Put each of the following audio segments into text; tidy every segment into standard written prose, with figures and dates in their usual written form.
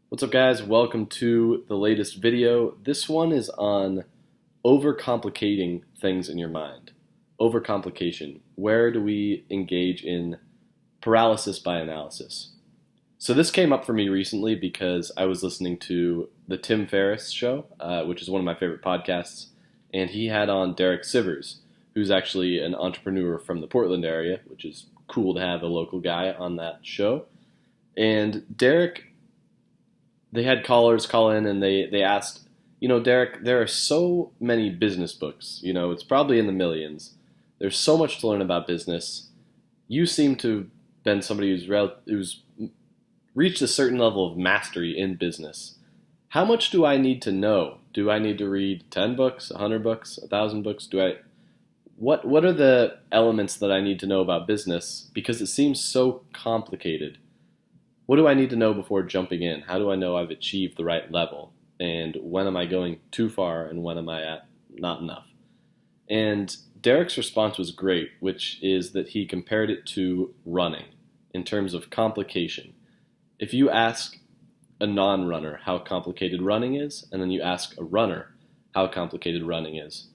What's up, guys? Welcome to the latest video. This one is on overcomplicating things in your mind. Overcomplication. Where do we engage in paralysis by analysis? So this came up for me recently because I was listening to the Tim Ferriss show, which is one of my favorite podcasts, and he had on Derek Sivers, who's actually an entrepreneur from the Portland area, which is cool to have a local guy on that show. And Derek, they had callers call in and they asked, Derek, there are so many business books, it's probably in the millions. There's so much to learn about business. You seem to have been somebody who's reached a certain level of mastery in business. How much do I need to know? Do I need to read 10 books, 100 books, 1,000 books? What are the elements that I need to know about business? Because it seems so complicated. What do I need to know before jumping in? How do I know I've achieved the right level? And when am I going too far and when am I at not enough? And Derek's response was great, which is that he compared it to running in terms of complication. If you ask a non-runner how complicated running is, and then you ask a runner how complicated running is,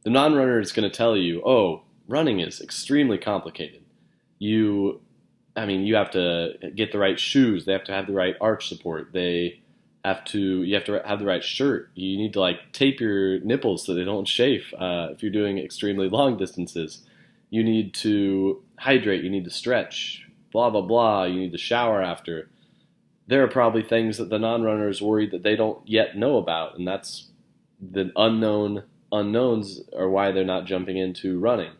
the non-runner is going to tell you, oh, running is extremely complicated. You have to get the right shoes. They have to have the right arch support. You have to have the right shirt. You need to tape your nipples so they don't chafe if you're doing extremely long distances. You need to hydrate. You need to stretch. Blah, blah, blah. You need to shower after. There are probably things that the non-runner is worried that they don't yet know about, and that's the unknowns are why they're not jumping into running.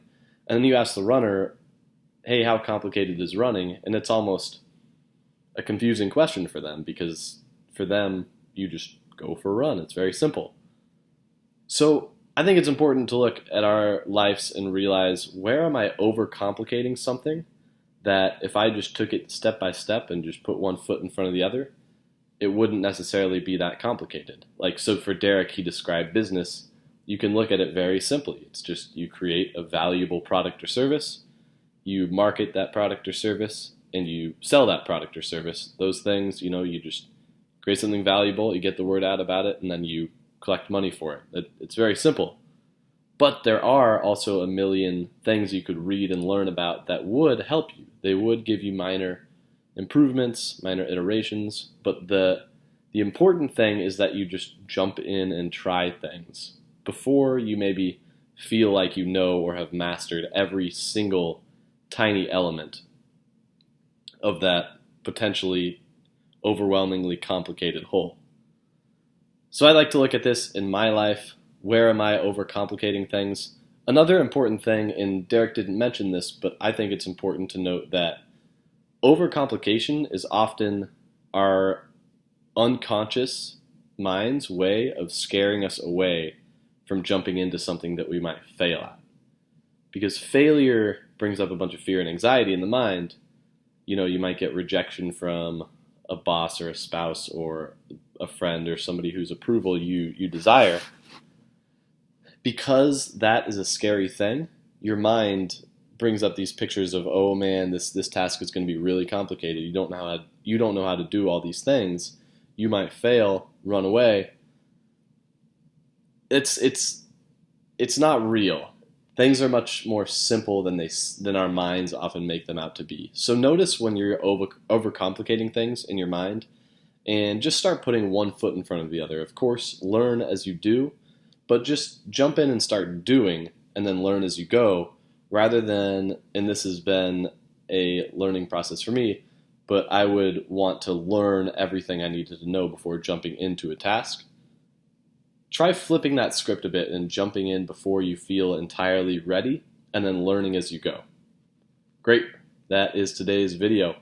And then you ask the runner, hey, how complicated is running? And it's almost a confusing question for them because for them, you just go for a run. It's very simple. So I think it's important to look at our lives and realize, where am I overcomplicating something that if I just took it step by step and just put one foot in front of the other, it wouldn't necessarily be that complicated. So for Derek, he described business. You can look at it very simply. It's just you create a valuable product or service, you market that product or service, and you sell that product or service. Those things, you just create something valuable, you get the word out about it, and then you collect money for it. It's very simple. But there are also a million things you could read and learn about that would help you. They would give you minor improvements, minor iterations, but the important thing is that you just jump in and try things before you maybe feel like you know or have mastered every single tiny element of that potentially overwhelmingly complicated whole. So I like to look at this in my life. Where am I overcomplicating things? Another important thing, and Derek didn't mention this, but I think it's important to note that overcomplication is often our unconscious mind's way of scaring us away from jumping into something that we might fail at. Because failure brings up a bunch of fear and anxiety in the mind. You might get rejection from a boss or a spouse or a friend or somebody whose approval you desire. Because that is a scary thing, your mind brings up these pictures of, oh man, this task is going to be really complicated. You don't know how to do all these things. You might fail, run away. It's not real. Things are much more simple than our minds often make them out to be. So notice when you're overcomplicating things in your mind, and just start putting one foot in front of the other. Of course, learn as you do, but just jump in and start doing, and then learn as you go, rather than, and this has been a learning process for me, but I would want to learn everything I needed to know before jumping into a task. Try flipping that script a bit and jumping in before you feel entirely ready, and then learning as you go. Great. That is today's video.